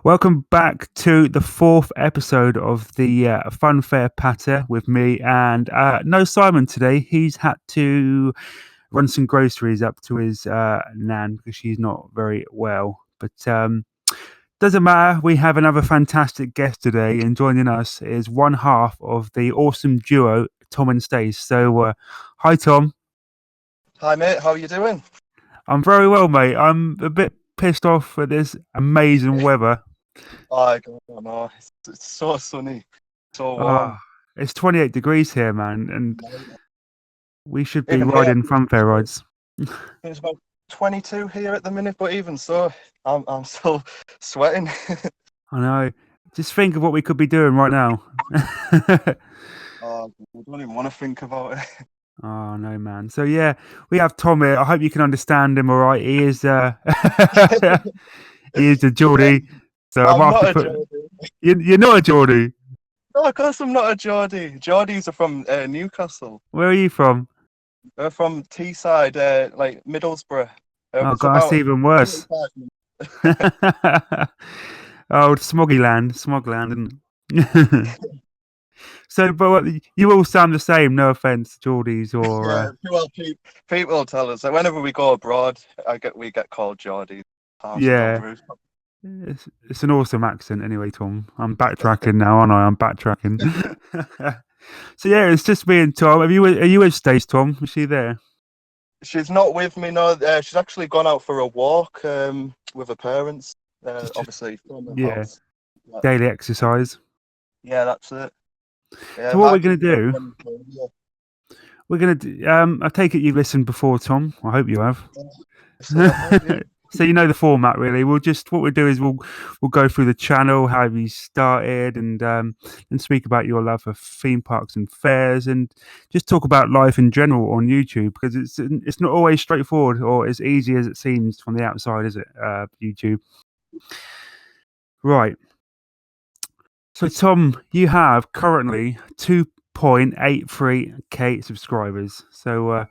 Welcome back to the fourth episode of the FUNFAIR PATTER with me and no Simon today. He's had to run some groceries up to his nan because she's not very well. But doesn't matter. We have another fantastic guest today, and joining us is one half of the awesome duo Tom and Stace. So, hi Tom. Hi mate, how are you doing? I'm very well, mate. I'm a bit pissed off at this amazing weather. I don't know. It's so sunny, so warm. Ah, it's 28 degrees here, man, and we should be Even here, riding FUNFAIR rides. it's about 22 here at the minute, but even so, I'm still sweating. I know. Just think of what we could be doing right now. Oh, I don't even want to think about it. Oh no, man. So yeah, we have Tom here. I hope you can understand him all right. He is he is a Geordie. So I I'm might have not to a put Geordie. you're not a Geordie. No, of course I'm not a Geordie. Geordies are from Newcastle. Where are you from? They're from Teesside, like Middlesbrough. Oh It's god, that's about even worse. 45 minutes. Oh, Smogland, isn't it? So, but you all sound the same. No offense, Geordies or. Yeah, well, people tell us that whenever we go abroad, we get called Geordies. Yeah, it's an awesome accent. Anyway, Tom, I'm backtracking now, aren't I? I'm backtracking. So yeah, it's just me and Tom. Are you with Stace, Tom? Is she there? She's not with me, no. She's actually gone out for a walk with her parents, Just obviously from the yeah, house. daily exercise. Yeah, that's it. Yeah, So what we're gonna do? We're gonna do, I take it you've listened before, Tom. I hope you have. So you know the format, really. What we'll do is we'll go through the channel, how you started, and speak about your love for theme parks and fairs, and just talk about life in general on YouTube, because it's not always straightforward or as easy as it seems from the outside, is it? YouTube. Right. So Tom, you have currently 2.83k subscribers. So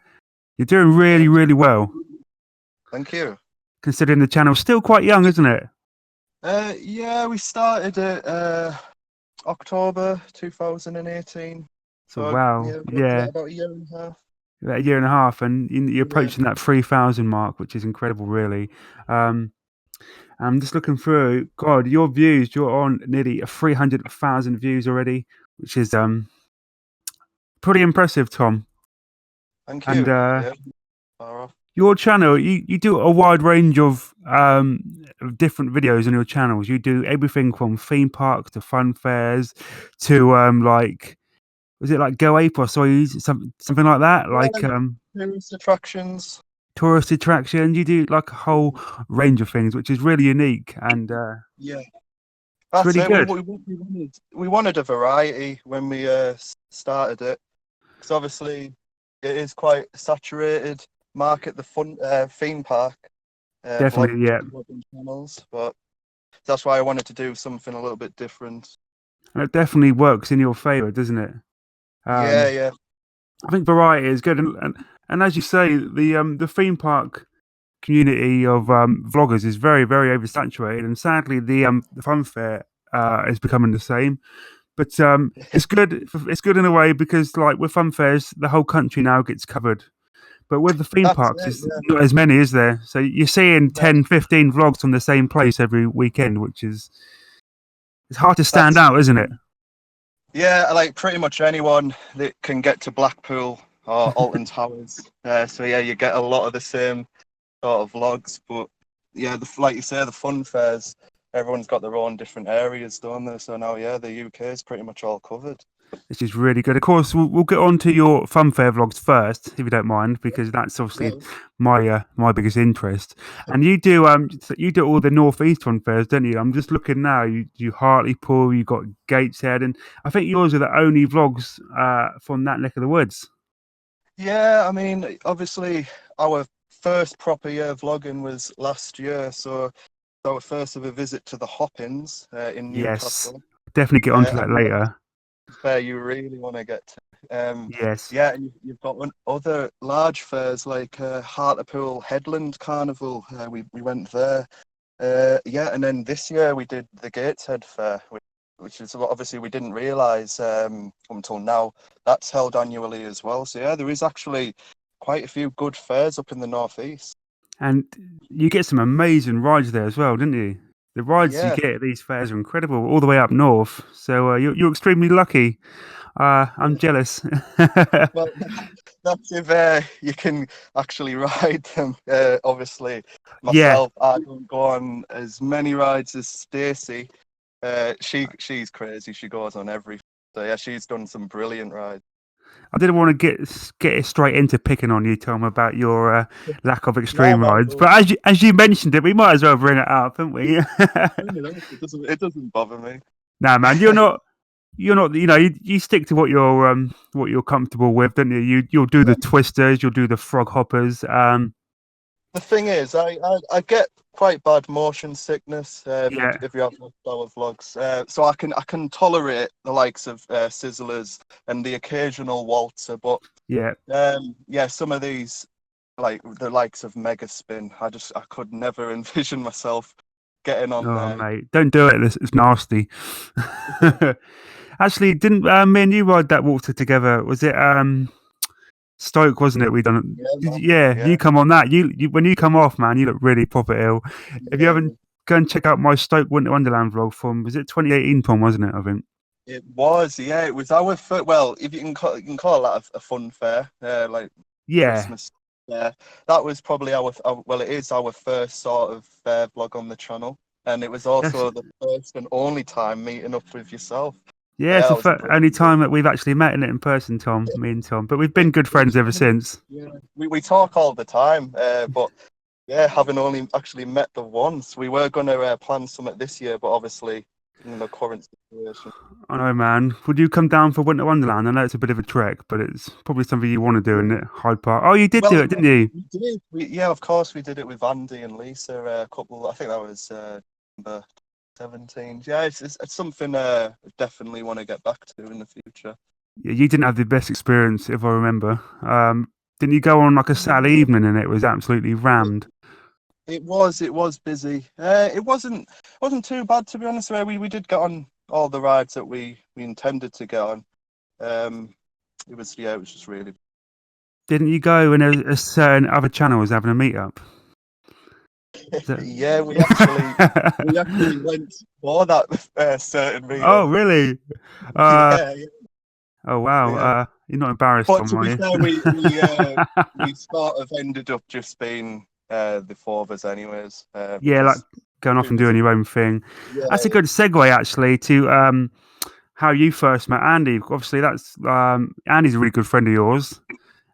you're doing really, really well. Thank you. Considering the channel's still quite young, isn't it? Yeah, we started it October 2018. So Wow, yeah, about a year and a half. about a year and a half, and you're approaching that 3,000 mark, which is incredible, really. I'm just looking through. God, your views, you're on nearly 300,000 views already, which is pretty impressive, Tom. Thank And you. Yeah, far off. your channel, you do a wide range of different videos on your channels. You do everything from theme parks to fun fairs to like, was it like Go Ape or something like that? Yeah, Like tourist attractions. tourist attractions. You do like a whole range of things, which is really unique and Yeah, it's that's really it. good. We wanted a variety when we started it, because obviously it is quite saturated market, the theme park Definitely, yeah. vlogging channels, but that's why I wanted to do something a little bit different. And it definitely works in your favour, doesn't it? Yeah. I think variety is good, and as you say, the theme park community of vloggers is very, very oversaturated, and sadly, the fun fair is becoming the same. But it's good. It's good in a way because, like with fun fairs, the whole country now gets covered. But with the theme That's parks, it. it's not as many, is there? So you're seeing 10, 15 vlogs from the same place every weekend, which is it's hard to stand out, isn't it? Yeah, like pretty much anyone that can get to Blackpool or Alton Towers. So yeah, you get a lot of the same sort of vlogs. But yeah, like you say, the fun fairs, everyone's got their own different areas, don't they? So now, yeah, the UK is pretty much all covered. Which is really good. Of course, we'll get on to your FUNFAIR vlogs first, if you don't mind, because that's obviously my biggest interest. And you do all the northeast fun fairs, don't you? I'm just looking now. You do Hartlepool, you got Gateshead, and I think yours are the only vlogs from that neck of the woods. Yeah, I mean, obviously, our first proper year vlogging was last year, so our first ever visit to the Hoppins in Yes, Newcastle. definitely get onto that later. Fair you really want to get to. Yes. Yeah, and you've got other large fairs like Hartlepool Headland Carnival. We went there. Yeah, and then this year we did the Gateshead Fair, which is obviously we didn't realise until now. That's held annually as well. So yeah, there is actually quite a few good fairs up in the northeast. And you get some amazing rides there as well, didn't you? The rides you Yeah, get at these fairs are incredible, all the way up north. So you're extremely lucky. I'm yeah. jealous. Well, that's if you can actually ride them. Obviously, Yeah, myself, I don't go on as many rides as Stacey. She's crazy. She goes on every. So yeah, she's done some brilliant rides. I didn't want to get it straight into picking on you, Tom, about your lack of No, extreme no, rides. no. But as you mentioned it, we might as well bring it up, haven't we? It doesn't bother me. Nah, man, you're not. You're not. You know, you stick to what you're comfortable with, don't you? You'll do the twisters, you'll do the frog hoppers. The thing is, I get quite bad motion sickness Yeah, if you have our vlogs. So I can tolerate the likes of Sizzlers and the occasional waltzer, but yeah. yeah, some of these like the likes of Mega Spin, I could never envision myself getting on Oh, there. mate, don't do it. It's nasty. Actually, didn't me and you ride that waltzer together? Was it Stoke, wasn't it? We done Yeah, it. man. Yeah, Yeah, you come on that. You when you come off, man, you look really proper ill. If you yeah. haven't, go and check out my Stoke Winter Wonderland vlog from, was it 2018, Tom, wasn't it? I think. It was. Yeah, it was our first. Well, if you can call that a fun fair, like Yeah, Christmas. Yeah, that was probably well, it is our first sort of fair vlog on the channel, and it was that's also the first and only time meeting up with yourself. yeah. It's Yeah, the that was a only brilliant day. time that we've actually met in it in person, Tom. Me and Tom, but we've been good friends ever since. Yeah, we talk all the time, but yeah, having only actually met the once, we were going to plan something this year, but obviously, current situation. I know, man. Would you come down for Winter Wonderland? I know it's a bit of a trek, but it's probably something you want to do in it. Hyde Park. Oh, you did do Well, it, didn't you? we did. Yeah, of course we did it with Andy and Lisa. A couple. I think that was number 17. Yeah, it's something I definitely want to get back to in the future. Yeah, you didn't have the best experience, if I remember. Didn't you go on like a Saturday evening and it was absolutely It, rammed? it was busy. It wasn't too bad, to be honest. We did get on all the rides that we intended to get on. It was just really. Didn't you go when a certain other channel was having a meetup? Yeah, we actually went for that certain Oh, meetup. really? Uh, Yeah, oh, wow. yeah. You're not embarrassed, But Tom, to are be you? fair, we sort of ended up just being the four of us, anyways, Yeah, like because going off we and was doing your own thing. yeah, That's a good segue, actually, to how you first met Andy. Obviously, that's Andy's a really good friend of yours.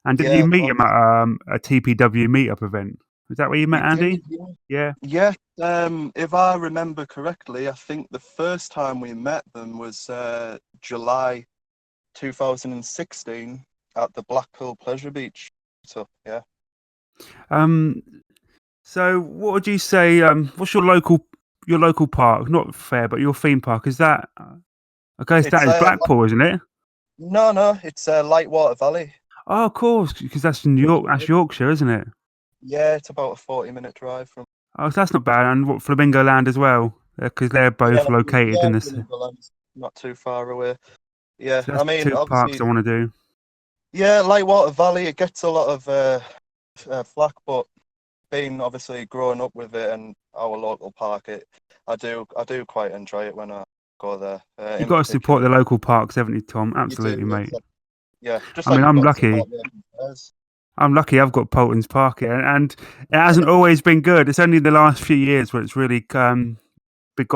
And didn't yeah, you of meet him course. at a TPW meetup event? Was that where you We met did, Andy? yeah. Yeah. Yeah, if I remember correctly, I think the first time we met them was July 2016 at the Blackpool Pleasure Beach. So yeah, Um. So, what would you say? What's your local park? Not fair, but your theme park. Is that? I guess that it's is Blackpool, isn't it? no, it's Lightwater Valley. Oh, of course, because that's in York. That's Yorkshire, isn't it? Yeah, it's about a 40-minute drive from. Oh, so that's not bad. And what Flamingo Land as well, because they're Yeah, both located yeah, in this. Flamingo Land's not too far away. Yeah, So I that's mean, two parks obviously, I want to do. yeah, Lightwater Valley, it gets a lot of flack, but being obviously growing up with it and our local park, I do quite enjoy it when I go there. You've In got to support particular, the local parks, haven't you, Tom? you do, Absolutely, mate. yeah, just I like mean, you've I'm got to lucky. support the open fairs. I'm lucky I've got Polton's Park here, and it hasn't always been good. It's only the last few years where it's really got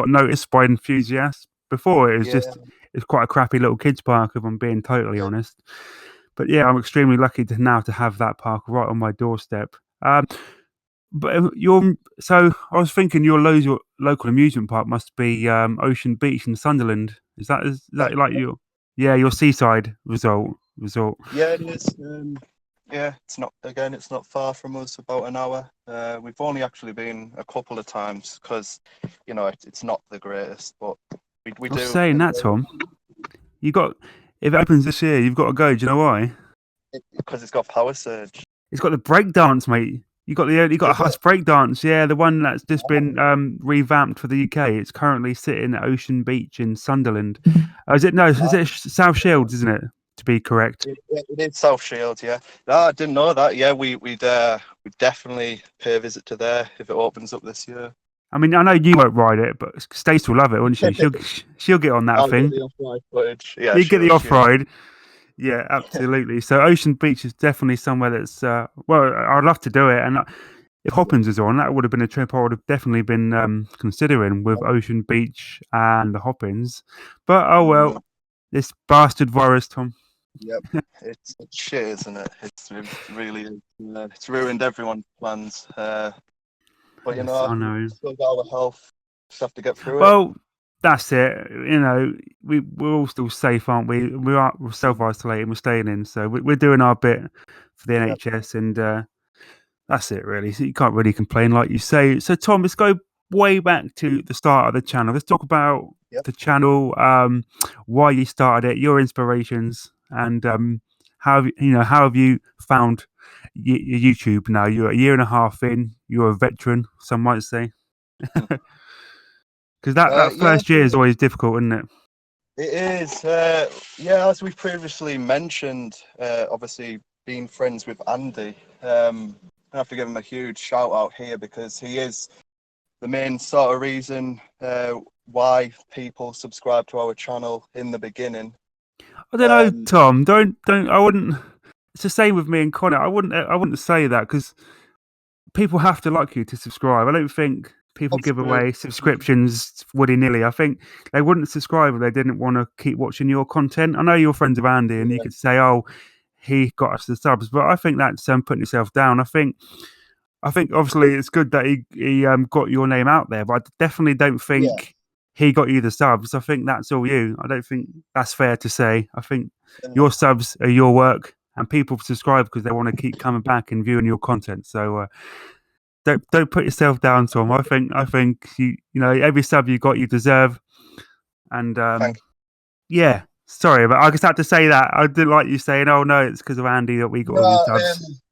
noticed by enthusiasts. Before it was Yeah, just it's quite a crappy little kids park, if I'm being totally yeah, honest. But yeah, I'm extremely lucky to have that park right on my doorstep. But I was thinking your local amusement park must be Ocean Beach in Sunderland. Is that that's like your seaside resort? yeah, it is. Yeah, it's not far from us, about an hour. We've only actually been a couple of times because, it's not the greatest, but we I was do saying that, enjoy Tom. You got if it opens this year, you've got to go. Do you know why? it because it's got power surge. It's got the break dance, mate. You got a Is Huss it? breakdance, yeah, the one that's just been Oh, revamped for the UK. It's currently sitting at Ocean Beach in Sunderland. Is it? No, is it nice. South Shields? Isn't it? To be correct. It is South Shields, yeah. No, I didn't know that. Yeah, we'd definitely pay a visit to there if it opens up this year. I mean, I know you won't ride it, but Stace will love it, won't she? She'll get on that I'll get thing. the off-road footage. Yeah, You get the off she'll. ride. Yeah, absolutely. So Ocean Beach is definitely somewhere that's well, I'd love to do it. And if Hoppins was on, that would have been a trip I would have definitely been considering with Ocean Beach and the Hoppins. But oh Mm, well, this bastard virus, Tom. yep, it's shit, isn't it? It really is. It's ruined everyone's plans. But Yes, I know. still got our health. Just have to get through it. Well, that's it. You know, we're all still safe, aren't we? We're self isolating. We're staying in, so we're doing our bit for the Yep, NHS, and that's it, really. So you can't really complain, like you say. So, Tom, let's go way back to the start of the channel. Let's talk about yep. the channel, why you started it, your inspirations, and how have you found your YouTube now? You're a year and a half in. You're a veteran, some might say, because that Yeah, first year is always difficult, isn't it? it is. Yeah, as we previously mentioned, obviously being friends with Andy, I have to give him a huge shout out here because he is the main sort of reason why people subscribe to our channel in the beginning. I don't know, Um, Tom. Don't. I wouldn't. It's the same with me and Connor. I wouldn't say that because people have to like you to subscribe. I don't think people that's give true. away subscriptions willy nilly. I think they wouldn't subscribe if they didn't want to keep watching your content. I know you're friends with Andy, and you Yeah, could say, "Oh, he got us the subs," but I think that's putting yourself down. I think obviously it's good that he got your name out there, but I definitely don't yeah, think he got you the subs. I think that's all you. I don't think that's fair to say. I think yeah. your subs are your work, and people subscribe because they want to keep coming back and viewing your content. So don't put yourself down, Tom. I think you know every sub you got you deserve, and Thank yeah. Sorry, but I just had to say that. I didn't like you saying, "Oh no, it's because of Andy that we got you. all these subs."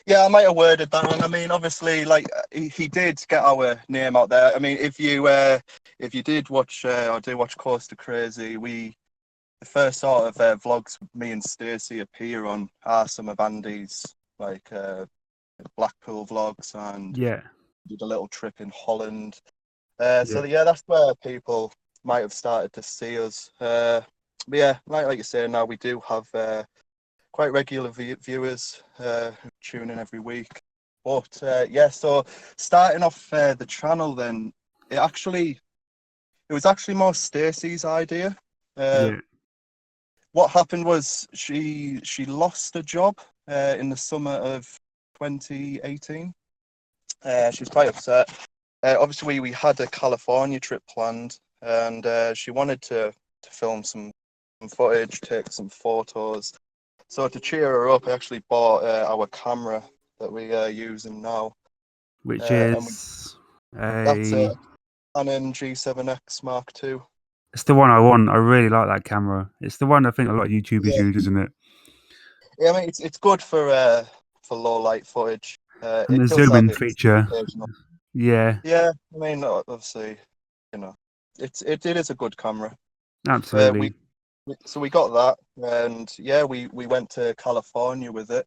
Yeah, I might have worded that wrong. I mean, obviously, like he did get our name out there. I mean, if you did watch or do watch Course to Crazy, the first sort of vlogs me and Stacey appear on are some of Andy's like Blackpool vlogs, and Yeah, did a little trip in Holland. yeah, So yeah, that's where people might have started to see us. But yeah, like you say, now we do have quite regular viewers who tune in every week. But yeah, so starting off the channel, then it was actually more Stacey's idea. Uh, yeah. what happened was she lost a job in the summer of 2018. She was quite upset. Obviously, we had a California trip planned, and she wanted to film some footage, take some photos. So to cheer her up, I actually bought our camera that we are using now, Which and is that's a a Canon G7X Mark II. it's the one I want. I really like that camera. It's the one I think a lot of YouTubers Yeah, use, isn't it? yeah. I mean, it's good for low light footage. And It the does zoom have in its feature. occasional. Yeah, Yeah, I mean, obviously, you know, it is a good camera. We absolutely. so we got that, and yeah, we went to California with it.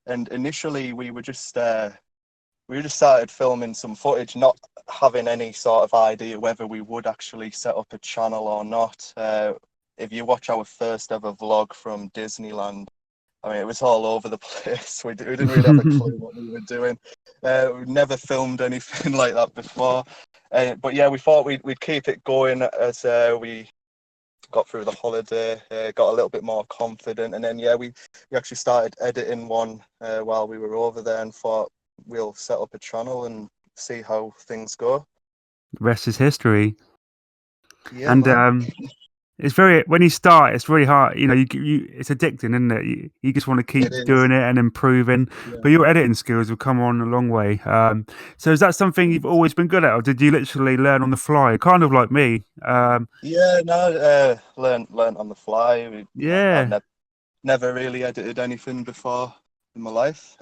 And initially, we just started filming some footage, not having any sort of idea whether we would actually set up a channel or not. If you watch our first ever vlog from Disneyland, I mean, it was all over the place. We didn't really have a clue what we were doing. We'd never filmed anything like that before. But yeah, we thought we'd keep it going as we got through the holiday, got a little bit more confident. And then, yeah, we actually started editing one while we were over there and thought we'll set up a channel and see how things go. The rest is history. Yeah, And man. it's very when you start, it's really hard. You know, it's addicting, isn't it? You just want to It keep is. doing it and improving. Yeah. But your editing skills have come on a long way. So is that something you've always been good at, or did you literally learn on the fly, kind of like me? Yeah, no, learn on the fly. I've Yeah, never really edited anything before. in my life.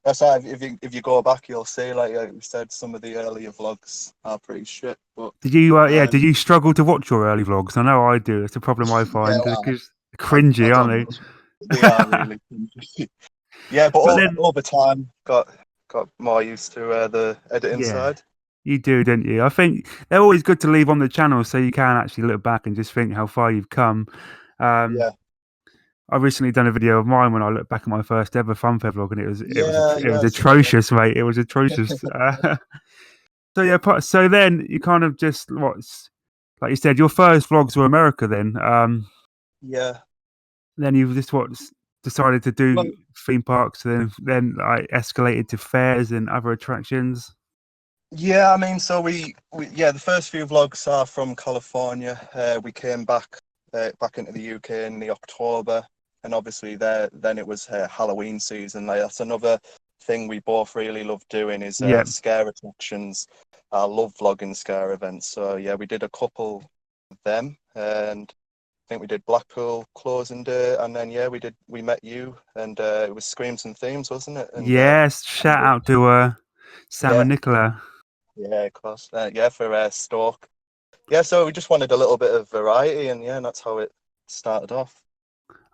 That's how, if you go back, you'll see, like we said, some of the earlier vlogs are pretty shit. But Did you, did you struggle to watch your early vlogs? I know I do. It's a problem I yeah, find well, because I cringy, don't know. aren't They are really cringy. Yeah, but but then, over time, got more used to the editing yeah, side. you do, don't you? I think they're always good to leave on the channel so you can actually look back and just think how far you've come. Um, Yeah, I recently done a video of mine when I looked back at my first ever FUNFAIR vlog, and it yeah, was I've seen that. atrocious, mate. It was atrocious. So yeah, so then you kind of just like you said, your first vlogs were America. Yeah. Then you just decided to do Well, theme parks, then like escalated to fairs and other attractions. yeah, I mean, so the first few vlogs are from California. We came back into the UK in the October, and obviously then it was Halloween season. Like, that's another thing we both really love doing is Yeah, scare attractions. I love vlogging scare events. So yeah, we did a couple of them, and I think we did Blackpool closing day, and then yeah, we met you, and it was Screams and Themes, wasn't it? And yes. Shout out to Sam and yeah, Nicola. yeah, of course. Yeah, for Stoke. Yeah, so we just wanted a little bit of variety, and yeah, that's how it started off.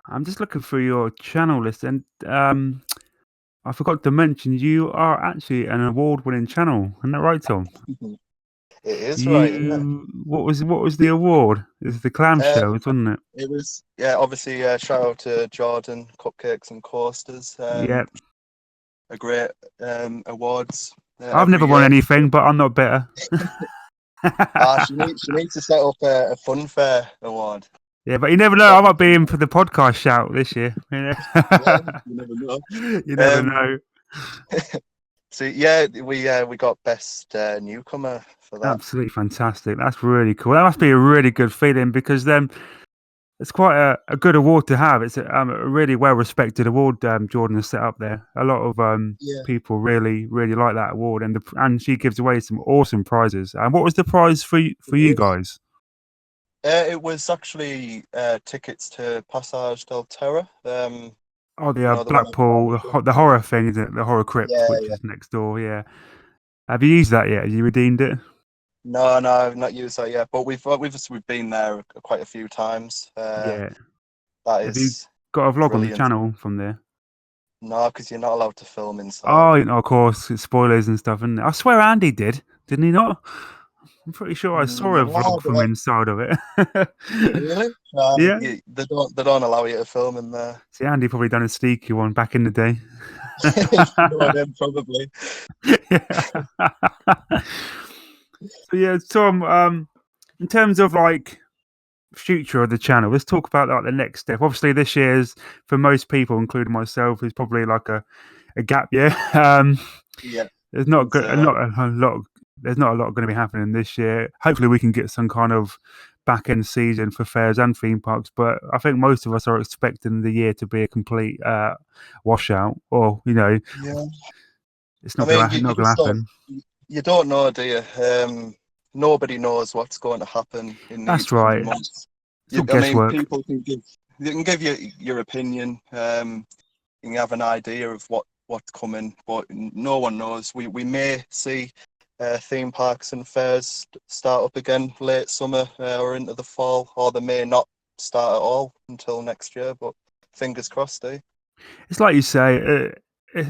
I'm just looking through your channel list, and I forgot to mention you are actually an award-winning channel. Isn't that right, Tom? It is right, yeah. You what was the award? It's the clam Uh, show, wasn't it? it was, yeah, obviously, shout out to Jordan Cupcakes and Coasters. Yeah. A great awards I've every never won year. anything, but I'm not bitter. She needs to set up a FUNFAIR award. Yeah, but you never know. I might be in for the podcast shout this year. Yeah, you never know. You never know. So yeah, we got best newcomer for that. Absolutely fantastic. That's really cool. That must be a really good feeling because then it's quite a good award to have. It's a really well respected award. Jordan has set up there. A lot of Yeah, people really like that award, and she gives away some awesome prizes. And what was the prize for it you is. guys? It was actually tickets to Passage del Terra. Oh, You the know, the one over by Blackpool, the the Blackpool. horror thing, is it? The horror crypt, Yeah, which yeah. is next door. Yeah. Have you used that yet? Have you redeemed it? No, no, I've not used that yet, but we've been there quite a few times. Yeah. That Have you is got a vlog on the brilliant. channel from there? No, because you're not allowed to film Oh, inside. of course, it's spoilers and stuff. And I swear Andy did, didn't he not? I'm pretty sure I saw a No, vlog from inside of it. really? Yeah. They don't allow you to film in there. See, Andy probably done a sneaky one back in the day. No, then probably. Yeah. So yeah, Tom. In terms of like future of the channel, let's talk about like the next step. Obviously, this year's for most people, including myself, is probably like a gap year. Yeah, There's you not can good, say that. a lot. There's not a lot going to be happening this year. Hopefully, we can get some kind of back end season for fairs and theme parks. But I think most of us are expecting the year to be a complete washout, or Yeah, it's I not mean, gonna you just don't happen. you don't know, do you? Nobody knows what's going to happen in these That's coming right. months. It's all I mean, guesswork. people can give your opinion. You can have an idea of what's coming, but no one knows. We may see theme parks and fairs start up again late summer or into the fall, or they may not start at all until next year. But fingers crossed, eh? It's like you say,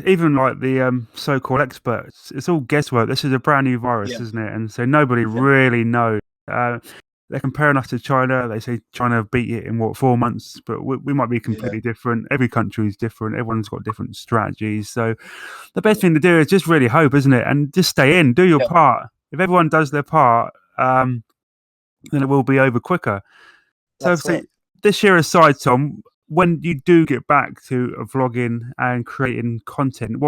even like the so-called experts, it's all guesswork. This is a brand new virus, Yeah, isn't it? And so nobody yeah, really knows. They're comparing us to China. They say China beat it in 4 months, but we might be yeah, completely different. Every country is different. Everyone's got different strategies. So the best thing to do is just really hope, isn't it? And just stay in, do your yeah. part. If everyone does their part, then it will be over quicker. So, That's so it. this year aside, Tom, when you do get back to vlogging and creating content,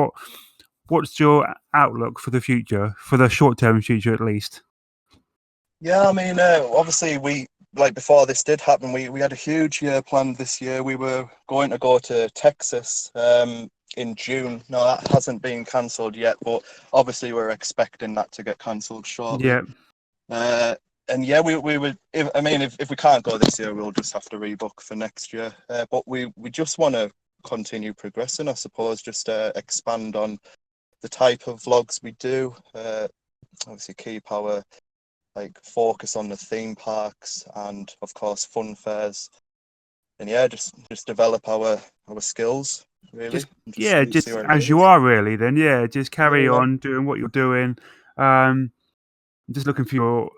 what's your outlook for the future, for the short term future at least? Yeah, I mean, obviously we like before this did happen, we had a huge year planned this year. We were going to go to Texas in June. No, that hasn't been cancelled yet, but obviously we're expecting that to get cancelled shortly. Yeah, Uh, and yeah, we would. If we can't go this year, we'll just have to rebook for next year. But we just want to continue progressing, I suppose. Just expand on the type of vlogs we do. Obviously, keep our focus on the theme parks and, of course, fun fairs. And yeah, just develop our skills, really. Just See where it as you goes. are, really. Then just carry Yeah. on doing what you're doing. Just looking for your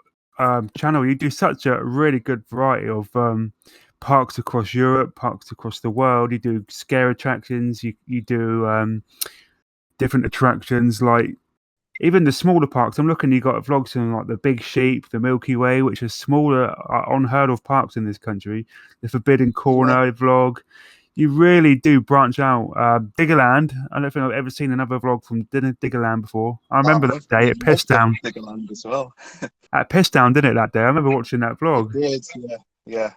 channel. You do such a really good variety of parks across Europe, parks across the world. You do scare attractions. You do different attractions, like even the smaller parks. I'm looking. You got vlogs on like the Big Sheep, the Milky Way, which are smaller, unheard of parks in this country. The Forbidden Corner vlog. You really do branch out. Diggerland. I don't think I've ever seen another vlog from Diggerland before. I remember that day at Pissdown. Diggerland as well. At Pissdown, didn't it, that day? I remember watching that vlog. It did, yeah.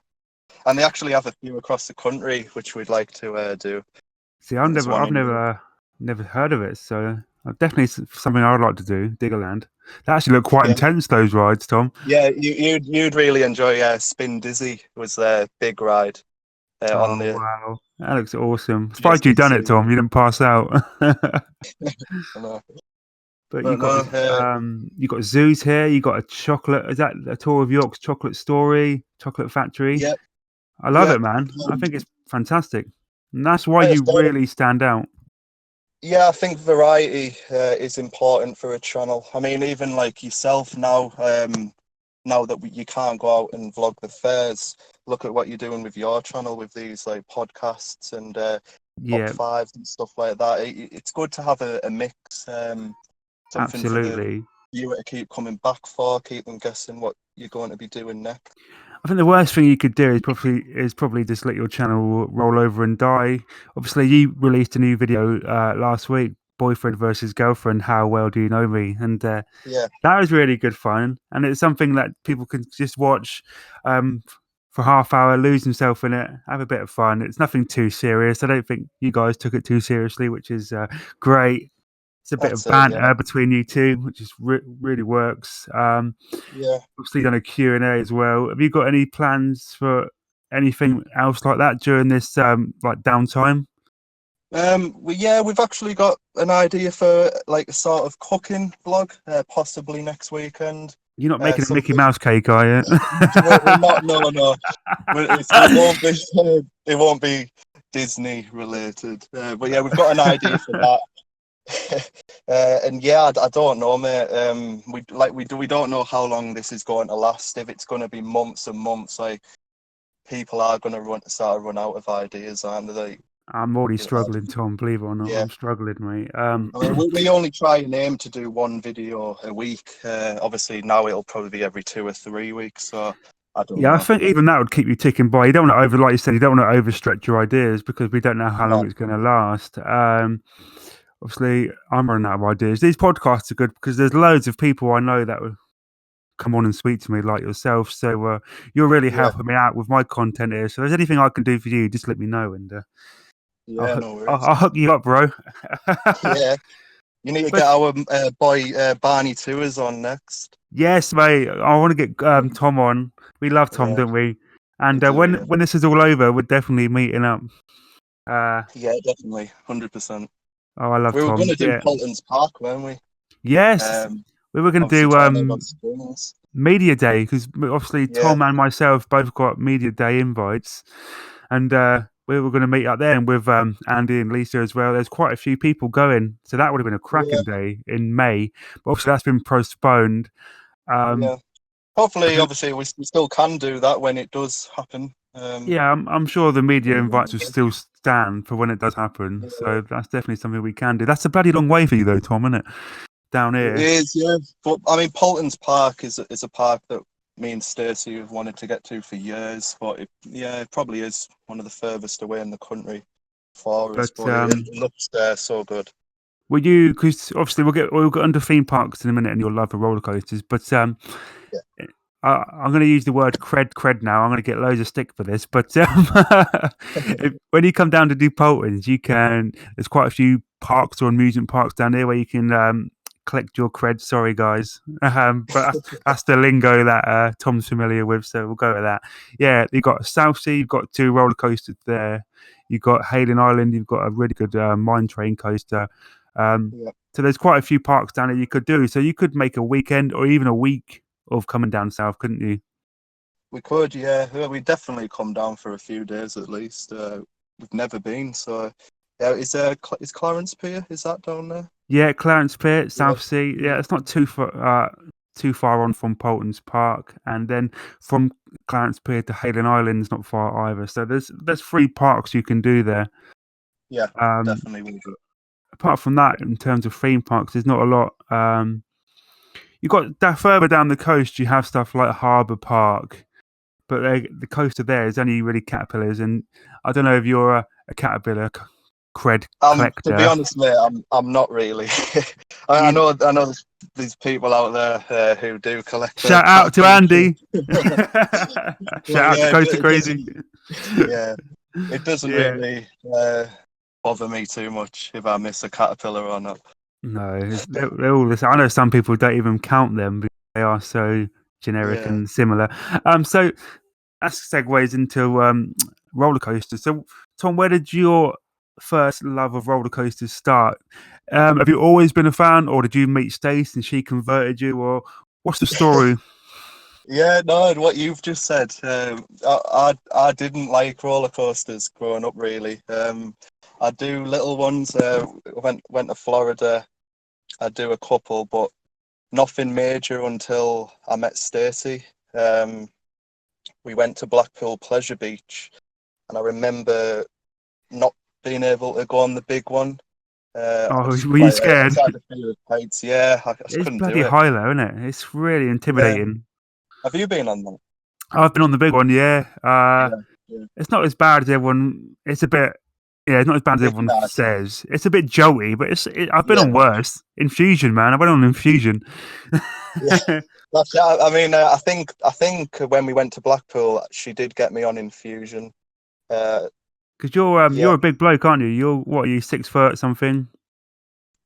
And they actually have a few across the country, which we'd like to do. See, I've never heard of it, so definitely something I'd like to do. Diggerland. They actually look quite intense, those rides, Tom. Yeah, you'd really enjoy. Spin Dizzy was their big ride. On the Wow, that looks awesome. Surprised you done it, Tom. You didn't pass out. But you got zoos here. You got a chocolate. Is that a tour of York's chocolate story, chocolate factory? Yeah, I love it, man. I think it's fantastic, and that's why you really stand out. Yeah, I think variety is important for a channel. I mean, even like yourself now, now that you can't go out and vlog the fairs, look at what you're doing with your channel with these like podcasts and top fives and stuff like that. It's good to have a mix. Something Absolutely. For the viewer to keep coming back for, keep them guessing what you're going to be doing next. I think the worst thing you could do is probably just let your channel roll over and die. Obviously, you released a new video last week, Boyfriend versus Girlfriend, How Well Do You Know Me? And that was really good fun. And it's something that people can just watch for half hour, lose themselves in it, have a bit of fun. It's nothing too serious. I don't think you guys took it too seriously, which is great. It's a bit of banter between you two, which is really works. Obviously done a Q&A as well. Have you got any plans for anything else like that during this like downtime? We've actually got an idea for like a sort of cooking vlog, possibly next weekend. You're not making a Mickey Mouse cake, are you? We're not. No. It won't be Disney related. But yeah, we've got an idea for that. And yeah, I don't know, mate. We don't know how long this is going to last. If it's going to be months and months, like people are going to run out of ideas, aren't they? I'm already struggling, Tom. Believe it or not, I'm struggling, mate. I mean, we only try and aim to do one video a week. Obviously, now it'll probably be every 2 or 3 weeks. So I don't know. I think even that would keep you ticking by. You don't want to like you said, you don't want to overstretch your ideas because we don't know how long it's going to last. Obviously, I'm running out of ideas. These podcasts are good because there's loads of people I know that will come on and speak to me like yourself. So you're really helping me out with my content here. So if there's anything I can do for you, just let me know. And I'll hook you up, bro. Yeah. You need to get our boy Barney Tours on next. Yes, mate. I want to get Tom on. We love Tom, don't we? And when this is all over, we're definitely meeting up. Yeah, definitely. 100%. Oh, I love Tom. We were going to do Polton's Park, weren't we? Yes. We were going to do Media Day because obviously Tom and myself both got Media Day invites. And we were going to meet up there and with Andy and Lisa as well. There's quite a few people going. So that would have been a cracking day in May. But obviously that's been postponed. Hopefully, obviously, we still can do that when it does happen. I'm sure the media invites will still stand for when it does happen. So that's definitely something we can do. That's a bloody long way for you though, Tom, isn't it? Down here. It is, yeah. But I mean, Polton's Park is a park that me and Stacey have wanted to get to for years. But it probably is one of the furthest away in the country for us. But it looks so good. Will you? Because obviously we'll get under theme parks in a minute, and you'll love the roller coasters. But I'm going to use the word cred now. I'm going to get loads of stick for this. But when you come down to do Polton's, there's quite a few parks or amusement parks down there where you can collect your cred. Sorry, guys. But that's the lingo that Tom's familiar with. So we'll go with that. Yeah, you've got Southsea. You've got 2 roller coasters there. You've got Hayden Island. You've got a really good mine train coaster. So there's quite a few parks down there you could do. So you could make a weekend or even a week of coming down south, couldn't you? We could, yeah. We'd definitely come down for a few days at least. We've never been, so yeah. Is Clarence Pier? Is that down there? Yeah, Clarence Pier, South Sea. Yeah, it's not too far on from Polton's Park, and then from Clarence Pier to Hayden Island's not far either. So there's 3 parks you can do there. Yeah, definitely will do. Apart from that, in terms of theme parks, there's not a lot. You've got that further down the coast, you have stuff like Harbour Park, but the coaster there is only really caterpillars, and I don't know if you're a caterpillar cred collector. To be honest, mate, I'm not really. I know these people out there who do collect. Shout out to Andy. Shout out to Coaster Crazy. Yeah, it doesn't really bother me too much if I miss a caterpillar or not. No, they're all the same. I know some people don't even count them because they are so generic and similar. So that segues into roller coasters. So, Tom, where did your first love of roller coasters start? Have you always been a fan, or did you meet Stace and she converted you, or what's the story? Yeah, no, what you've just said. I didn't like roller coasters growing up, really. I do little ones. Went to Florida. I do a couple, but nothing major until I met Stacey. We went to Blackpool Pleasure Beach, and I remember not being able to go on the big one. Were you scared? Yeah, I It's couldn't bloody do it. high though, isn't it? It's really intimidating. Have you been on that? I've been on the big one, yeah. Yeah. It's not as bad as everyone. It's a bit. Yeah, it's not as bad as everyone says. It's a bit jolty, but I've been on worse. Infusion, man. I went on Infusion. Yeah. I mean, I think when we went to Blackpool, she did get me on Infusion. Because you're a big bloke, aren't you? Are you 6 foot something?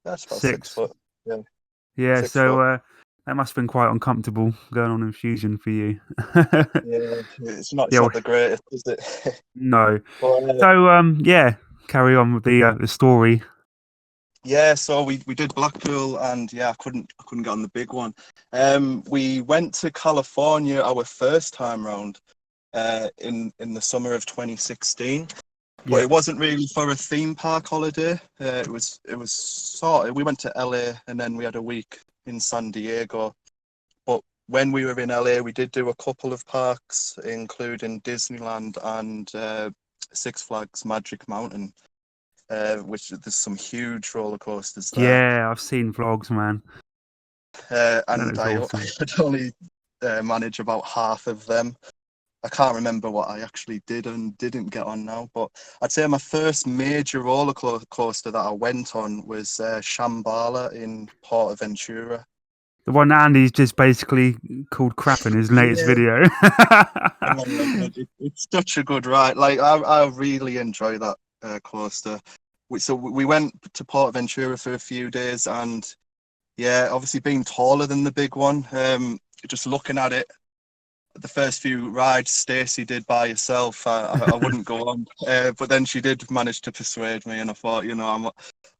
That's about 6 foot. Yeah. Yeah. So that must have been quite uncomfortable going on Infusion for you. Yeah, it's not the greatest, is it? No. So carry on with the story. Yeah, so we did Blackpool, and I couldn't get on the big one. We went to California our first time round in the summer of 2016. But it wasn't really for a theme park holiday. It was sort of, we went to LA and then we had a week in San Diego. But when we were in LA, we did do a couple of parks, including Disneyland and Six Flags Magic Mountain, which there's some huge roller coasters there. Yeah, I've seen vlogs, man. And awesome. I could only manage about half of them. I can't remember what I actually did and didn't get on now, but I'd say my first major roller coaster that I went on was Shambhala in Portaventura. The one Andy's just basically called crap in his latest video. It's such a good ride. Like I really enjoy that coaster. So we went to Portaventura for a few days, and obviously being taller than the big one, just looking at it. The first few rides Stacey did by herself, I wouldn't go on. But then she did manage to persuade me, and I thought, I'm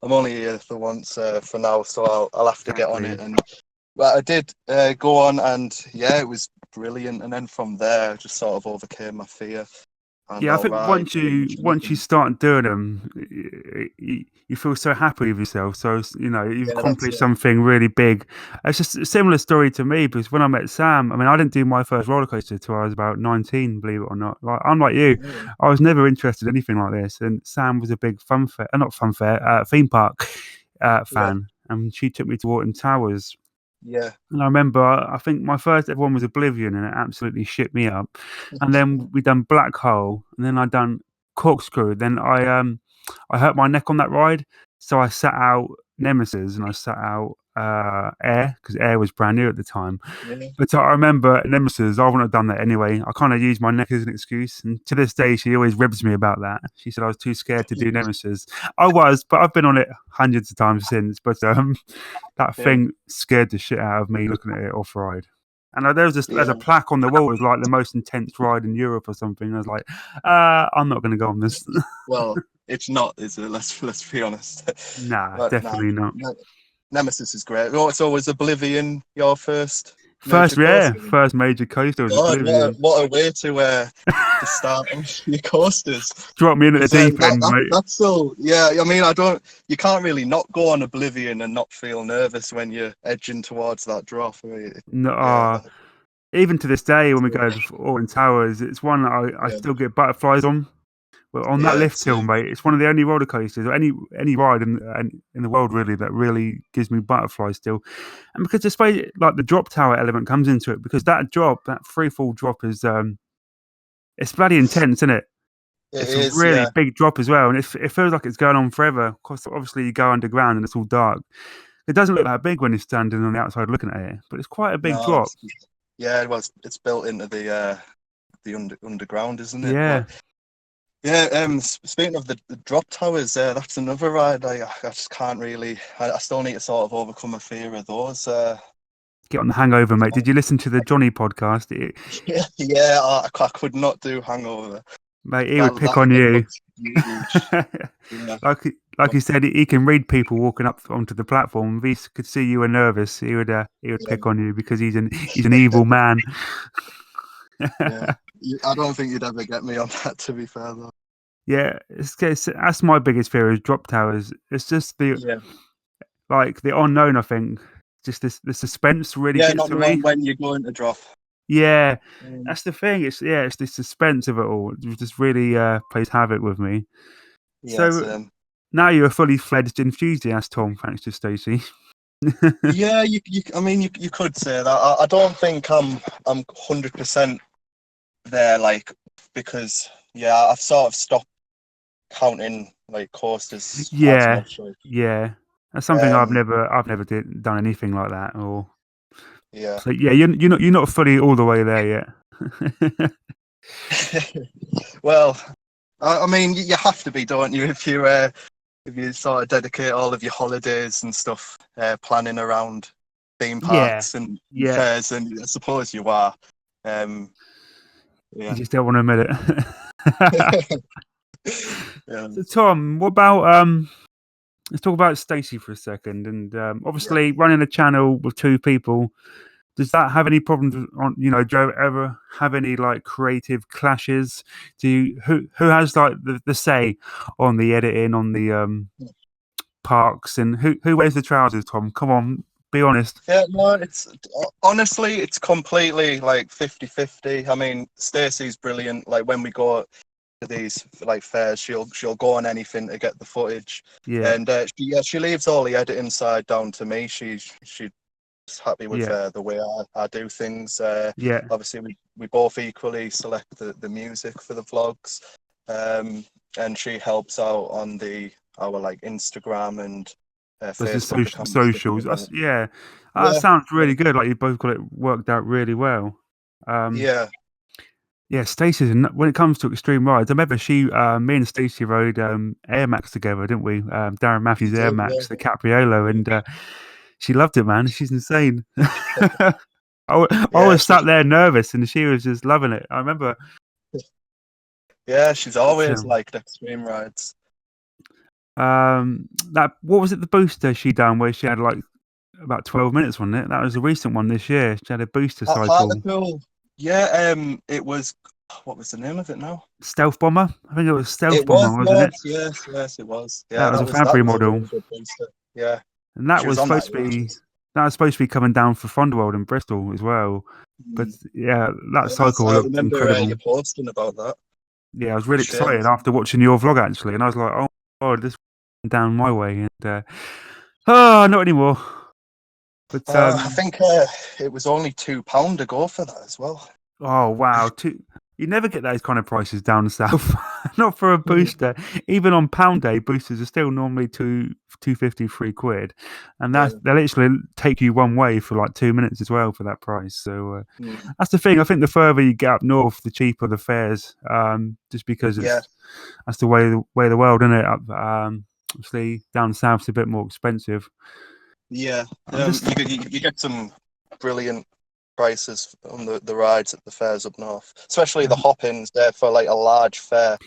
only here for once for now, so I'll have to get on it. And I did go on, and it was brilliant. And then from there, I just sort of overcame my fear. I think once you start doing them, you feel so happy with yourself. So you've accomplished something really big. It's just a similar story to me, because when I met Sam, I mean, I didn't do my first roller coaster until I was about 19, believe it or not. Like, unlike you, I was never interested in anything like this. And Sam was a big theme park fan, and she took me to Alton Towers. Yeah. And I remember, I think my first ever one was Oblivion, and it absolutely shit me up. And then we done Black Hole, and then I done Corkscrew. Then I hurt my neck on that ride, so I sat out Nemesis and I sat out Air, because Air was brand new at the time. But I remember Nemesis, I wouldn't have done that anyway. I kind of used my neck as an excuse, and to this day she always ribs me about that. She said I was too scared to do Nemesis. I was, but I've been on it hundreds of times since. But that thing scared the shit out of me looking at it off ride. And there's a plaque on the wall. It's like the most intense ride in Europe or something. I was like, I'm not going to go on this. Well, it's not, is it? Let's be honest. Nah, But definitely not. Nemesis is great. Oh, so was Oblivion your first First, major coaster? first major coaster was God, Oblivion. what a way to start off your coasters. Drop me in at the deep end, mate. That's so, yeah. I mean, you can't really not go on Oblivion and not feel nervous when you're edging towards that drop. No, even to this day, when we go to Alton Towers, it's one that I still get butterflies on. But on that lift hill, mate, it's one of the only roller coasters or any ride in the world really that really gives me butterflies still. And because despite like the drop tower element comes into it, because that free fall drop is it's bloody intense, isn't it? It's a really big drop as well, and it feels like it's going on forever. Of course, obviously you go underground and it's all dark. It doesn't look that big when you're standing on the outside looking at it, but it's quite a big drop. Yeah, well, it's built into the underground, isn't it? Yeah. Yeah, speaking of the drop towers, that's another ride I just can't really. I still need to sort of overcome a fear of those. Get on the Hangover, mate. Did you listen to the Johnny podcast? Yeah, I could not do Hangover. Mate, he would pick on you. Like he said, he can read people walking up onto the platform. If he could see you were nervous, he would pick on you because he's an evil man. Yeah. I don't think you'd ever get me on that, to be fair, though. Yeah, that's my biggest fear is drop towers. It's just the unknown. I think just the suspense really gets to me when you're going to drop. Yeah, that's the thing. It's the suspense of it all. It just really plays havoc with me. Yeah, so now you're a fully fledged enthusiast, Tom, thanks to Stacey. Yeah, I mean, you could say that. I don't think I'm 100% there, like, because I've sort of stopped counting like coasters. Yeah, that's something I've never done anything like that. Or so you're not fully all the way there yet. Well, I mean, you have to be, don't you? If you sort of dedicate all of your holidays and stuff planning around theme parks and fairs, and I suppose you are. You just don't want to admit it. So, Tom, what about let's talk about Stacey for a second. And obviously, running a channel with two people, does that have any problems on? Do you ever have any like creative clashes? Who has like the say on the editing, on the parks, and who wears the trousers? Tom, come on, be honest. Yeah, no, it's completely like 50-50. I mean, Stacey's brilliant. Like when we go to these like fairs, she'll go on anything to get the footage. Yeah, and she leaves all the editing side down to me. She's happy with the way I do things. Obviously we both equally select the music for the vlogs, and she helps out on our like Instagram and Facebook socials. That sounds really good. Like you both got it worked out really well. Stacey, when it comes to extreme rides, I remember me and Stacey rode Air Max together, didn't we? Darren Matthews Air Max, the Capriolo, and she loved it, man. She's insane. I was sat there nervous, and she was just loving it. I remember. Yeah, she's always liked extreme rides. What was it? The booster she done where she had like about 12 minutes on it. That was a recent one this year. She had a booster cycle. Yeah, it was. What was the name of it now? Stealth Bomber. I think it was Stealth Bomber, wasn't it? Yes, it was. Yeah, that was a Fanfare model. Yeah, and that was supposed to be. That was supposed to be coming down for Thunderworld in Bristol as well. But that cycle looked incredible. You posting about that. Yeah, I was really excited after watching your vlog actually, and I was like, "Oh God, this went down my way." And not anymore. But I think it was only £2 to go for that as well. Oh wow! You never get those kind of prices down south. Not for a booster. Even on pound day, boosters are still normally £2.50, £3, and they literally take you one way for like 2 minutes as well for that price. So that's the thing. I think the further you get up north, the cheaper the fares. Just because that's the way of the world, isn't it? Obviously, down south's a bit more expensive. Yeah, you get some brilliant prices on the rides at the fairs up north, especially the hop-ins there for like a large fair.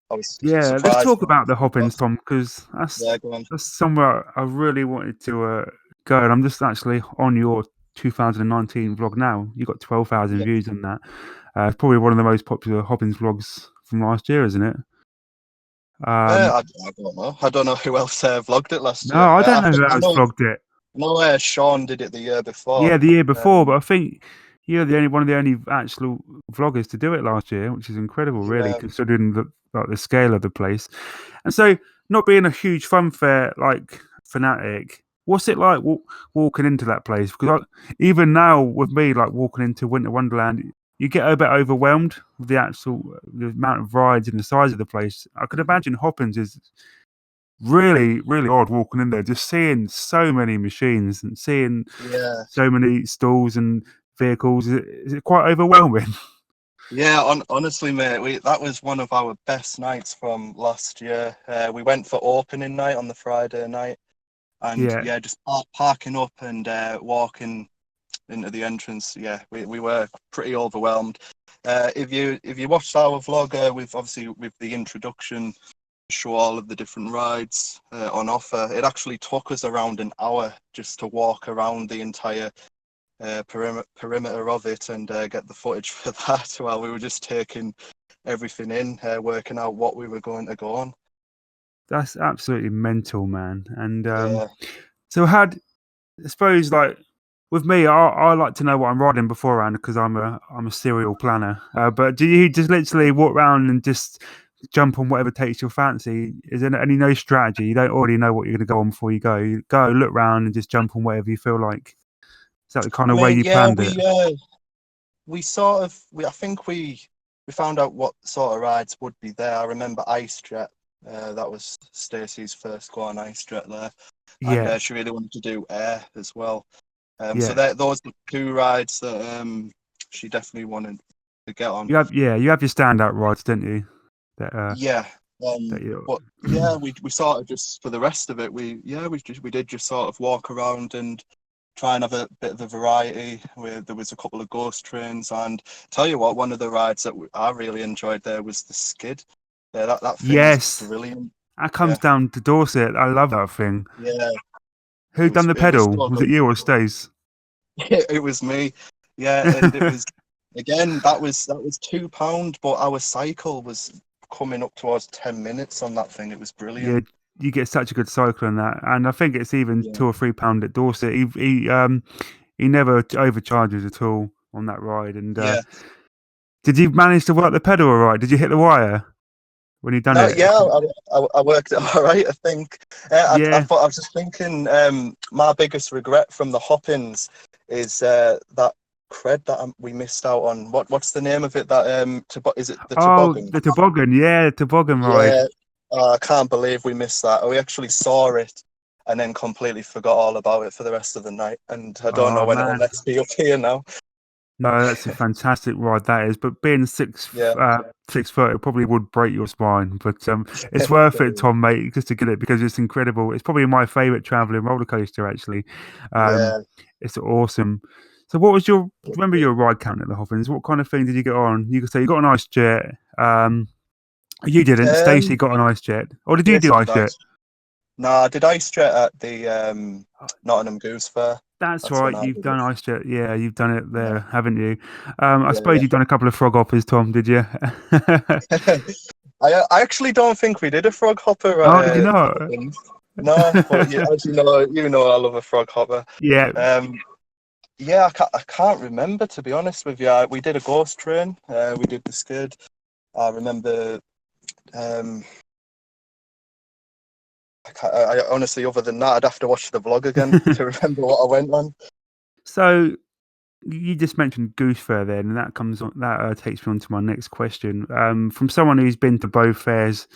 I was Let's surprised. talk about the hop-ins, Tom, because Go on. that's somewhere I really wanted to go, and I'm just actually on your 2019 vlog now. You got 12,000 views on that. It's probably one of the most popular hop-ins vlogs from last year, isn't it? I don't know. I don't know who else vlogged it last No, year. I don't I know think who I else know. vlogged it. No, Sean did it the year before. Yeah, the year before, but I think you're one of the only actual vloggers to do it last year, which is incredible, really, considering the scale of the place. And so, not being a huge funfair like fanatic, what's it like walking into that place? Because even now, with me, like walking into Winter Wonderland, you get a bit overwhelmed with the amount of rides and the size of the place. I could imagine Hoppins is really, really odd walking in there, just seeing so many machines and seeing so many stalls and vehicles. Is it quite overwhelming? Yeah, honestly, mate, that was one of our best nights from last year. We went for opening night on the Friday night, and just parking up and walking into the entrance. Yeah, we were pretty overwhelmed. If you watched our vlog, with the introduction, show all of the different rides on offer. It actually took us around an hour just to walk around the entire perimeter of it and get the footage for that while we were just taking everything in, working out what we were going to go on. That's absolutely mental, man. And so I suppose, like with me, I like to know what I'm riding beforehand because I'm a serial planner. But do you just literally walk around and just jump on whatever takes your fancy? Is there no strategy? You don't already know what you're going to go on before you go. You go, look around, and just jump on whatever you feel like. Is that the kind of way you planned it? I think we found out what sort of rides would be there. I remember Ice Jet. That was Stacey's first go on Ice Jet there, and she really wanted to do Air as well. So those were two rides that she definitely wanted to get on. You have your standout rides, don't you? We sort of just for the rest of it, we did just sort of walk around and try and have a bit of a variety. There was a couple of ghost trains, and tell you what, one of the rides that I really enjoyed there was the skid. Yeah, that thing is brilliant. That comes down to Dorset. I love that thing. Yeah. Who done the pedal? Was it you or Stace? It was me. Yeah, and it was again that was £2, but our cycle was coming up towards 10 minutes on that thing. It was brilliant. Yeah, you get such a good cycle on that, and I think it's even £2 or £3 at Dorset. He never overcharges at all on that ride. And did you manage to work the pedal all right? Did you hit the wire when you done it? Yeah, I worked it all right, I think. I was just thinking, my biggest regret from the hop-ins is that cred that we missed out on. What's the name of it? That is it the toboggan? The toboggan, toboggan ride. Yeah, I can't believe we missed that. We actually saw it and then completely forgot all about it for the rest of the night. And I don't know when it'll next be up here now. No, that's a fantastic ride, that is. But being 6'4", probably would break your spine. But it's worth it, Tom, mate, just to get it because it's incredible. It's probably my favourite travelling roller coaster, actually. It's awesome. So, what was remember your ride count at the Hoppins? What kind of thing did you get on? You could say you got an ice jet. You didn't. Stacey got an ice jet, or did you do ice jet? No, I did ice jet at the Nottingham Goose Fair. That's right. You've done ice jet. Yeah, you've done it there, haven't you? I suppose you've done a couple of frog hoppers, Tom. Did you? I actually don't think we did a frog hopper. Did you not? No, but as you know, I love a frog hopper. Yeah. I can't remember, to be honest with you. We did a ghost train. We did the skid. I remember. I honestly, other than that, I'd have to watch the vlog again to remember what I went on. So you just mentioned Goose Fair then, and that comes on. That takes me on to my next question. From someone who's been to both fairs,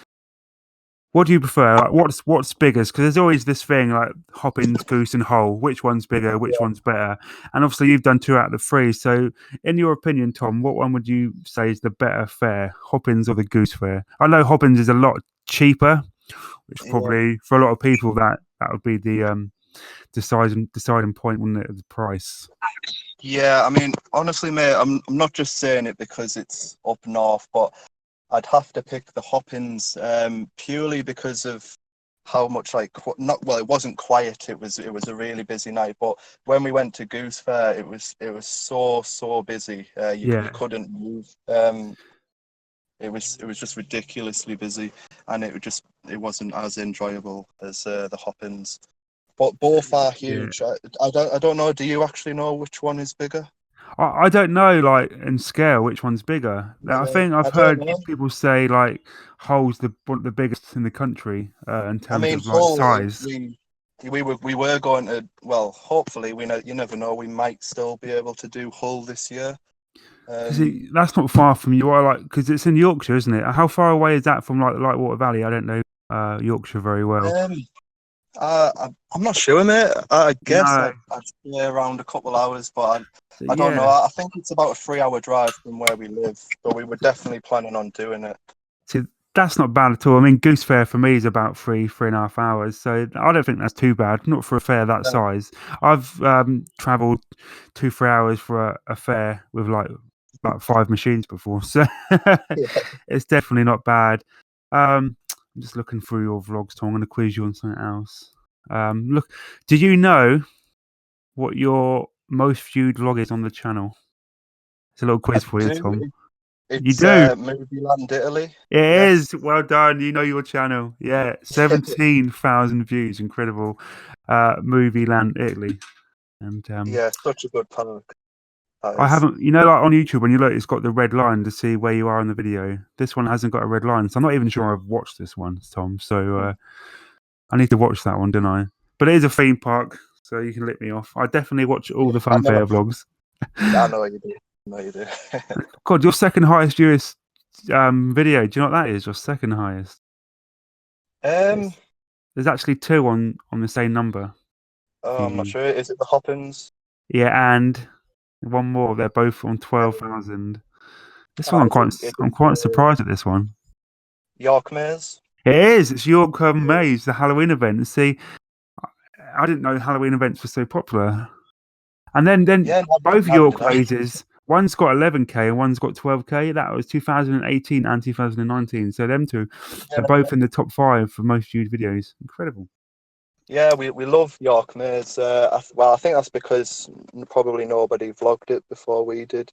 what do you prefer? Like, what's biggest? Because there's always this thing like Hoppins, Goose, and Hull. Which one's bigger? Which one's better? And obviously, you've done 2 out of the 3. So, in your opinion, Tom, what one would you say is the better fair, Hoppins or the Goose Fair? I know Hoppins is a lot cheaper, which probably for a lot of people that would be the deciding point, wouldn't it, of the price? Yeah, I mean, honestly, mate, I'm not just saying it because it's up north, but I'd have to pick the Hoppins purely because of how much not well, it wasn't quiet. It was a really busy night. But when we went to Goose Fair, it was so busy. You Yeah, couldn't move. It was just ridiculously busy, and it wasn't as enjoyable as the Hoppins. But both are yeah. huge. I don't know. Do you actually know which one is bigger? I don't know, like in scale, which one's bigger. I Yeah, think I've I don't heard know. people say like Hull's the biggest in the country in I terms mean, of like Hull, size. we were going to. Well, hopefully, you never know. We might still be able to do Hull this year. Because Um, that's not far from you, I like because it's in Yorkshire, isn't it? How far away is that from like Lightwater Valley? I don't know Yorkshire very well. um, I'm not sure, mate. I guess No, I'd stay around a couple hours, but so I don't know. yeah. I think it's about a 3-hour drive from where we live, but we were definitely planning on doing it. See, that's not bad at all. I mean, Goose Fair for me is about 3.5 hours, so I don't think that's too bad. Not for a fair that No. size. I've travelled 2-3 hours for a fair with like 5 machines before, so Yeah. it's definitely not bad. I'm just looking through your vlogs, Tom. I'm going to quiz you on something else. Look, did you know what your most viewed vlog is on the channel? It's a little I quiz for you, do. Tom. You It's do. Movie Land, Italy. It Yes. is. Well done. You know your channel. Yeah. 17,000 views. Incredible. Movie Land, Italy. And Yeah, such a good park. That I is. haven't, like on YouTube, when you look, it's got the red line to see where you are in the video. This one hasn't got a red line. So I'm not even sure I've watched this one, Tom. So I need to watch that one, don't I? But it is a theme park. So you can let me off. I definitely watch all Yeah, the I know. FUNFAIR vlogs. I know you do. I know you do. God, your second highest viewers video. Do you know what that is? Your second highest. Um, It's, there's actually two on the same number for I'm not you. sure. Is it the Hoppins? Yeah, and one more. They're both on Um, 12,000. This one, I'm is it quite surprised at this one. York Maze? It is. It's York Yeah, Maze, the Halloween event. See, I didn't know Halloween events were so popular. And then yeah, both neither did York I. mazes. One's got 11K and one's got 12K. That was 2018 and 2019. So them two Yeah, are both in the top 5 for most viewed videos. Incredible. yeah, we love York Maze. Well, I think that's because probably nobody vlogged it before we did.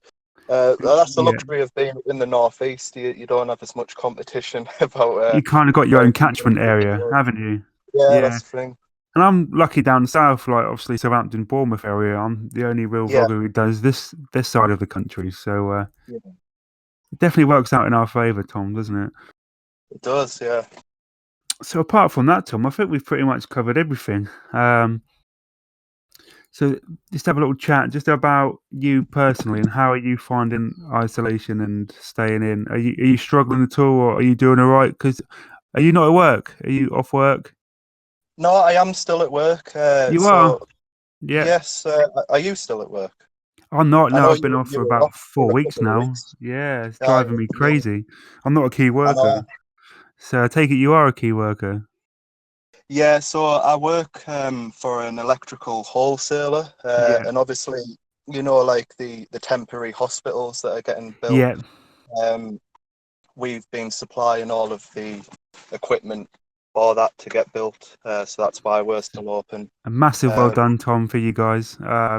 That's the Yeah, luxury of being in the northeast. You don't have as much competition about you kind of got your where own you can catchment get area, vlogs. haven't you? Yeah, Yeah. that's the thing. And I'm lucky down south, like obviously Southampton, Bournemouth area. I'm the only real Yeah, vlogger who does this side of the country. So yeah, it definitely works out in our favour, Tom, doesn't it? it does. Yeah. So apart from that, Tom, I think we've pretty much covered everything. So just have a little chat just about you personally and how are you finding isolation and staying in? Are you struggling at all, or are you doing all right? Because are you not at work? Are you off work? No, I am still at work. You are. So Yeah. yes, are you still at work? I'm not. I No, know I've been off you for were about off for 4 weeks a couple of now. weeks. Yeah, it's Yeah, driving me yeah, crazy. I'm not a key I know. worker. So I take it you are a key worker. Yeah, so I work for an electrical wholesaler, Yeah. and obviously, like the temporary hospitals that are getting built. Yeah. Um, we've been supplying all of the equipment for that to get built, so that's why we're still open. A massive well Um, done, Tom, for you guys. yeah,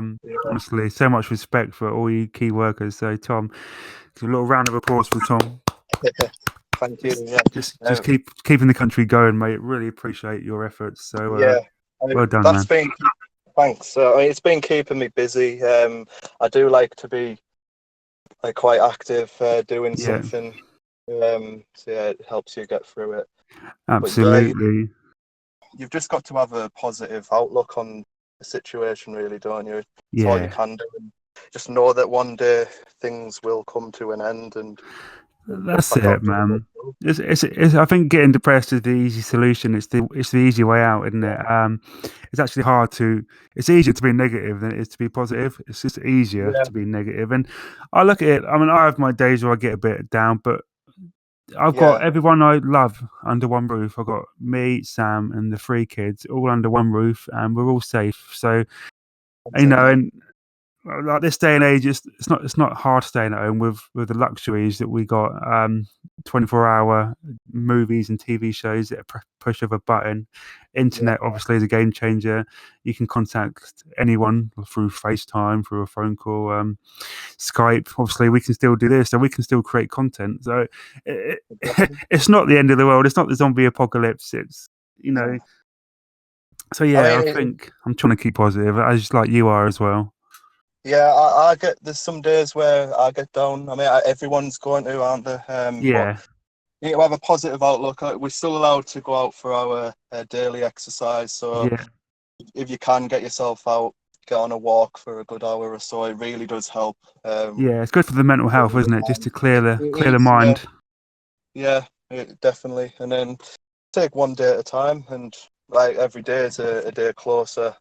Honestly, so much respect for all you key workers. So, Tom, a little round of applause for Tom. thank you. Just, Yeah, just keeping the country going, mate. Really appreciate your efforts. So, yeah. well done, That's man. been thanks. It's been keeping me busy. I do like to be quite active, doing Yeah, something. So yeah, it helps you get through it. But yeah, absolutely. you've just got to have a positive outlook on the situation, really, don't you? It's all you Yeah, can do. And just know that one day things will come to an end, and you'll get that's back it, out doing what man. you do. I think getting depressed is the easy solution. It's the easy way out, isn't it? It's actually hard to. It's easier to be negative than it is to be positive. It's just easier Yeah, to be negative. And I look at it. I mean, I have my days where I get a bit down, but I've got yeah, everyone I love under one roof. I've got me, Sam, and the 3 kids all under one roof, and we're all safe. So that's it, mate. and like this day and age, it's not hard staying at home with the luxuries that we got. 24-hour movies and TV shows at a push of a button. Internet obviously is a game changer. You can contact anyone through FaceTime, through a phone call, Skype. Obviously, we can still do this, so we can still create content. So it's not the end of the world. It's not the zombie apocalypse. It's So yeah, I think I'm trying to keep positive, as like you are as well. Yeah, I get, there's some days where I get down. I mean, everyone's going to, aren't they? Yeah. But you need to have a positive outlook. We're still allowed to go out for our daily exercise. So if you can get yourself out, get on a walk for a good hour or so, it really does help. Yeah, it's good for the mental health, isn't it? Just to clear the mind. Yeah, definitely. And then take one day at a time, and like every day is a day closer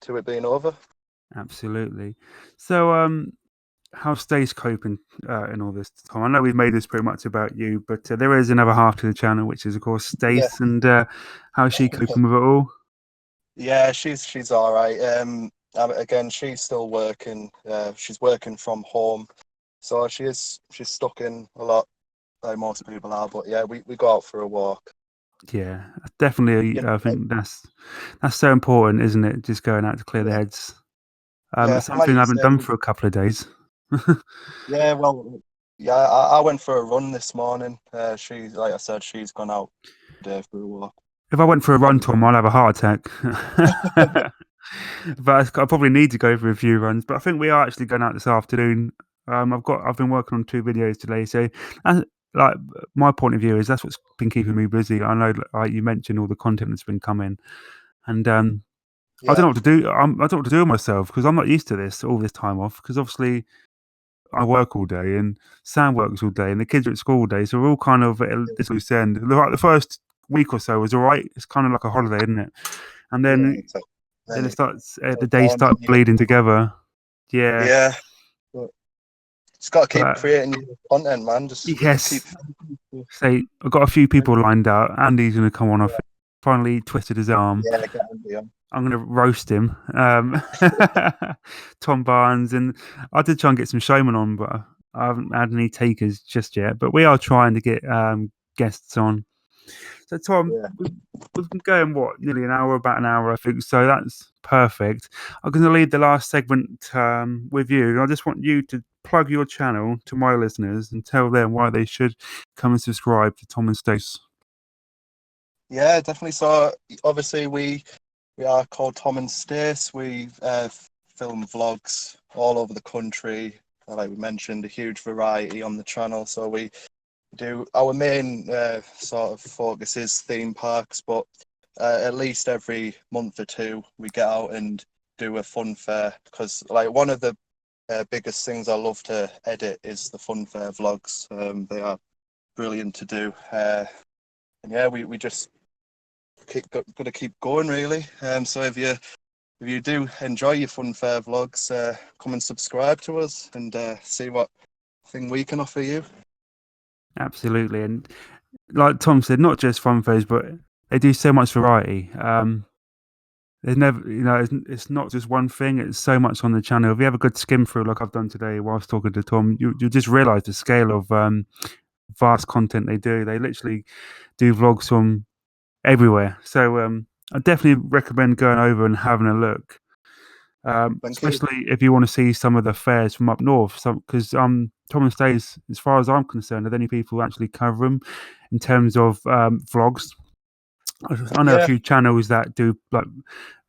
to it being over. Absolutely. So, how's Stace coping in all this time? I know we've made this pretty much about you, but there is another half to the channel, which is of course Stace, and how's she coping with it all? Yeah, she's all right. Again, she's still working. She's working from home, so she's stuck in a lot, like most people are. But yeah, we go out for a walk. Yeah, definitely. I think that's so important, isn't it? Just going out to clear the heads. It's something I haven't done for a couple of days. Yeah, well, yeah, I went for a run this morning. She, like I said, she's gone out today for a walk. If I went for a run, Tom, I'll have a heart attack. But I probably need to go for a few runs. But I think we are actually going out this afternoon. I've been working on 2 videos today, so like my point of view is that's what's been keeping me busy. I know, like you mentioned, all the content that's been coming, and I don't know what to do. I don't know what to do with myself because I'm not used to this all this time off. Because obviously I work all day and Sam works all day and the kids are at school all day, so we're all kind of at this loose end. Like the first week or so was all right. It's kind of like a holiday, isn't it? And then it starts. The days start bleeding together. Yeah. Yeah. Just got to keep creating new content, man. Just keep. So I've got a few people lined up. Andy's going to come on off. Finally twisted his arm. Yeah, get Andy on. I'm going to roast him. Tom Barnes, and I did try and get some showmen on, but I haven't had any takers just yet. But we are trying to get guests on. So Tom, we've been going nearly about an hour, I think. So that's perfect. I'm going to leave the last segment with you. I just want you to plug your channel to my listeners and tell them why they should come and subscribe to Tom and Stace. Yeah, definitely. So obviously we are called Tom and Stace. We film vlogs all over the country. Like we mentioned, a huge variety on the channel. So we do, our main sort of focus is theme parks, but at least every month or two we get out and do a fun fair, because like one of the biggest things I love to edit is the fun fair vlogs. They are brilliant to do, and yeah, we just gonna keep going really. So if you do enjoy your fun fair vlogs, come and subscribe to us and see what thing we can offer you. Absolutely, and like Tom said, not just fun fairs, but they do so much variety. There's never, it's not just one thing. It's so much on the channel. If you have a good skim through, like I've done today, whilst talking to Tom, you just realise the scale of vast content they do. They literally do vlogs from everywhere. So I definitely recommend going over and having a look. Especially if you want to see some of the fairs from up north, because Tom and Stace, as far as I'm concerned, are the only people who actually cover them in terms of vlogs. I know a few channels that do like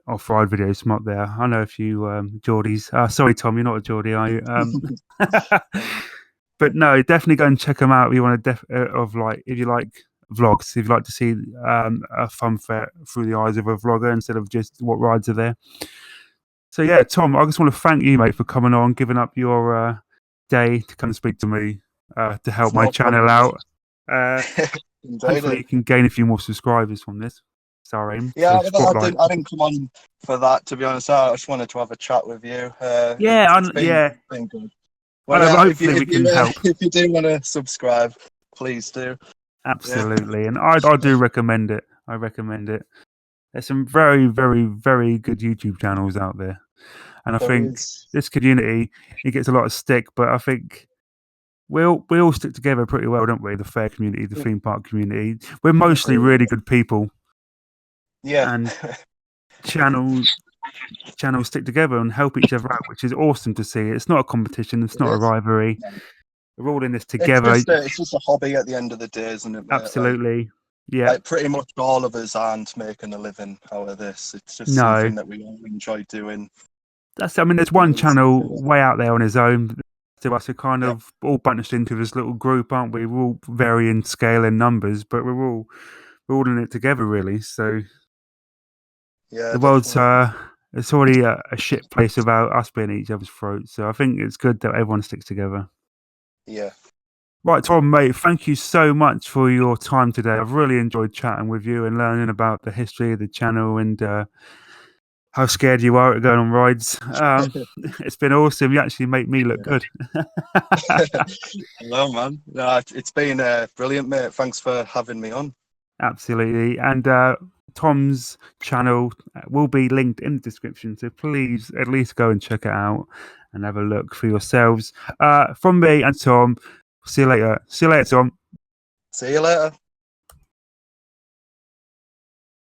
off-ride videos from up there. I know a few Geordies. Sorry, Tom, you're not a Geordie, are you? But no, definitely go and check them out if you want to if you like vlogs, if you like to see a fun fair through the eyes of a vlogger instead of just what rides are there. So yeah, Tom, I just want to thank you, mate, for coming on, giving up your day to come and speak to me to help my channel out. Hopefully, you can gain a few more subscribers from this. It's our aim. Yeah, I didn't come on for that, to be honest. I just wanted to have a chat with you. It's been good. Well, hopefully we can help. If you do want to subscribe, please do. Absolutely, and I do recommend it. I recommend it. There's some very, very, very good YouTube channels out there. And I There think is. this community, it gets a lot of stick, but I think we all stick together pretty well, don't we? The fair community, the theme park community. We're mostly really good people, Yeah. and channels stick together and help each other out, which is awesome to see. It's not a competition. It's It not a is. rivalry. We're all in this together. It's just a hobby at the end of the day, isn't it, mate? Absolutely. Yeah. Like pretty much all of us aren't making a living out of this. It's just No. something that we all enjoy doing. I mean, there's one channel way out there on his own. To us, we're kind of all bunched into this little group, aren't we? We're all varying scale and numbers, but we're all in it together, really. So Yeah, the world's definitely. it's already a shit place without us being at each other's throats. So I think it's good that everyone sticks together. Yeah. Right, Tom, mate, thank you so much for your time today. I've really enjoyed chatting with you and learning about the history of the channel and how scared you are at going on rides. It's been awesome. You actually make me look good. Hello, man. No, it's been brilliant, mate. Thanks for having me on. Absolutely. And Tom's channel will be linked in the description. So please at least go and check it out and have a look for yourselves. From me and Tom, see you later. See you later, Tom. See you later.